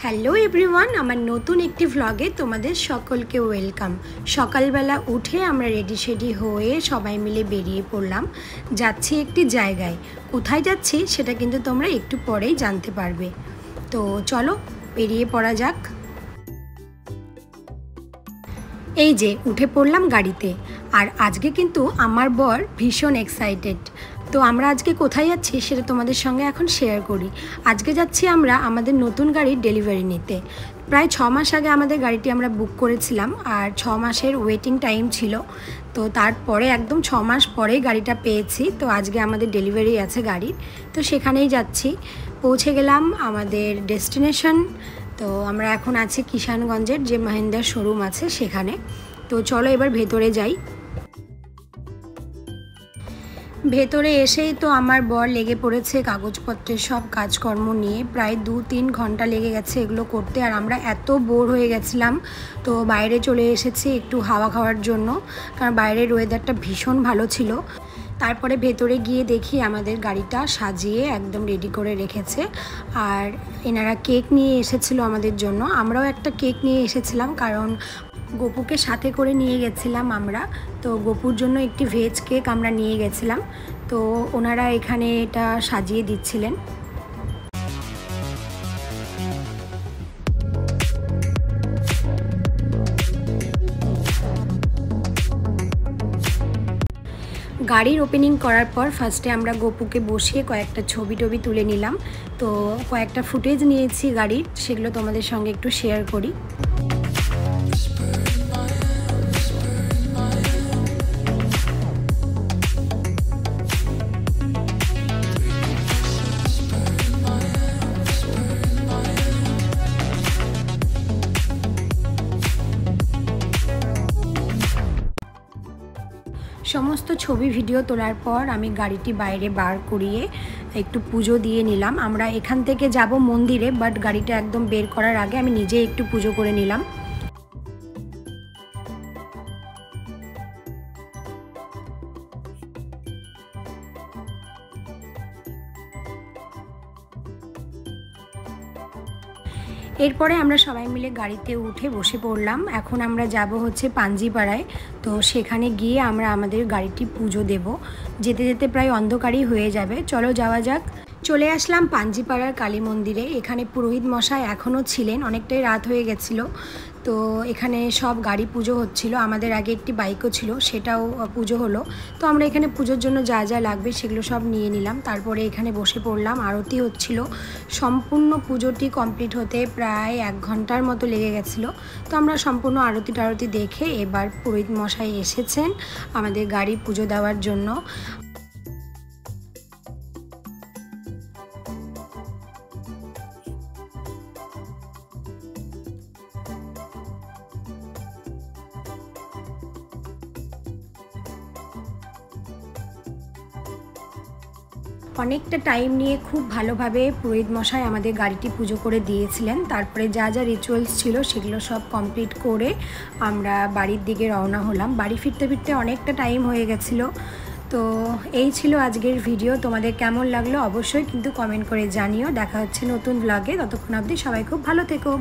Hello everyone, আমার নতুন একটি ভ্লগে তোমাদের সকলকে ওয়েলকাম। সকালবেলা উঠে আমরা রেডি শেডি হয়ে সবাই মিলে বেরিয়ে পড়লাম। যাচ্ছি একটি জায়গায়, কোথায় যাচ্ছি সেটা কিন্তু তোমরা একটু পরেই জানতে পারবে। তো চলো বেরিয়ে পড়া যাক। এই যে উঠে পড়লাম গাড়িতে, আর আজকে কিন্তু আমার বর ভীষণ এক্সাইটেড। তো আমরা আজকে কোথায় যাচ্ছি সেটা তোমাদের সঙ্গে এখন শেয়ার করি। আজকে যাচ্ছি আমরা আমাদের নতুন গাড়ির ডেলিভারি নিতে। প্রায় 6 মাস আগে আমাদের গাড়িটি আমরা বুক করেছিলাম, আর 6 মাসের ওয়েটিং টাইম ছিল। তো তারপরে একদম 6 মাস পরেই গাড়িটা পেয়েছি। তো আজকে আমাদের ডেলিভারি আছে গাড়ির, তো সেখানেই যাচ্ছি। পৌঁছে গেলাম আমাদের ডেস্টিনেশন। তো আমরা এখন আছি কিষানগঞ্জের যে মাহিন্দ্রার শোরুম আছে সেখানে। তো চলো এবার ভেতরে যাই। ভেতরে এসেই তো আমার বর লেগে পড়েছে কাগজপত্রের সব কাজকর্ম নিয়ে। প্রায় 2-3 ঘন্টা লেগে গেছে এগুলো করতে, আর আমরা এত বোর হয়ে গেছিলাম। তো বাইরে চলে এসেছি একটু হাওয়া খাওয়ার জন্য, কারণ বাইরের ওয়েদারটা ভীষণ ভালো ছিল। তারপরে ভেতরে গিয়ে দেখি আমাদের গাড়িটা সাজিয়ে একদম রেডি করে রেখেছে, আর এনারা কেক নিয়ে এসেছিলো আমাদের জন্য। আমরাও একটা কেক নিয়ে এসেছিলাম, কারণ গপুকে সাথে করে নিয়ে গেছিলাম আমরা। তো গপুর জন্য একটি ভেজ কেক আমরা নিয়ে গেছিলাম। তো ওনারা এখানে এটা সাজিয়ে দিচ্ছিলেন। গাড়ির ওপেনিং করার পর ফার্স্টে আমরা গপুকে বসিয়ে কয়েকটা ছবি টবি তুলে নিলাম। তো কয়েকটা ফুটেজ নিয়েছি গাড়ির, সেগুলো তোমাদের সঙ্গে একটু শেয়ার করি। সমস্ত ছবি ভিডিও তোলার পর আমি গাড়িটি বাইরে বার করিয়ে একটু পুজো দিয়ে নিলাম। আমরা এখান থেকে যাব মন্দিরে, বাট গাড়িটা একদম বের করার আগে আমি নিজে একটু পুজো করে নিলাম। এরপরে আমরা সবাই মিলে গাড়িতে উঠে বসে পড়লাম। এখন আমরা যাব হচ্ছে পাঞ্জিপাড়ায়। তো সেখানে গিয়ে আমরা আমাদের গাড়িটি পুজো দেব। যেতে যেতে প্রায় অন্ধকারই হয়ে যাবে, চলো যাওয়া যাক। চলে আসলাম পাঞ্জিপাড়ার কালী মন্দিরে। এখানে পুরোহিত মশাই এখনও ছিলেন, অনেকটাই রাত হয়ে গেছিল। তো এখানে সব গাড়ি পুজো হচ্ছিল। আমাদের আগে একটি বাইকও ছিল, সেটাও পুজো হলো। তো আমরা এখানে পুজোর জন্য যা যা লাগবে সেগুলো সব নিয়ে নিলাম। তারপরে এখানে বসে পড়লাম, আরতি হচ্ছিল। সম্পূর্ণ পুজোটি কমপ্লিট হতে প্রায় 1 ঘন্টার মতো লেগে গেছিলো। তো আমরা সম্পূর্ণ আরতি টারতি দেখে এবার পুরোহিত মশাই এসেছেন আমাদের গাড়ি পুজো দেওয়ার জন্য। অনেকটা টাইম নিয়ে খুব ভালোভাবে পুরোহিত মশাই আমাদের গাড়িটি পুজো করে দিয়েছিলেন। তারপরে যা যা রিচুয়ালস ছিল সেগুলো সব কমপ্লিট করে আমরা বাড়ির দিকে রওনা হলাম। বাড়ি ফিরতে ফিরতে অনেকটা টাইম হয়ে গেছিলো। তো এই ছিল আজকের ভিডিও। তোমাদের কেমন লাগলো অবশ্যই কিন্তু কমেন্ট করে জানিও। দেখা হচ্ছে নতুন ব্লগে, ততক্ষণ অবধি সবাই খুব ভালো থেকো।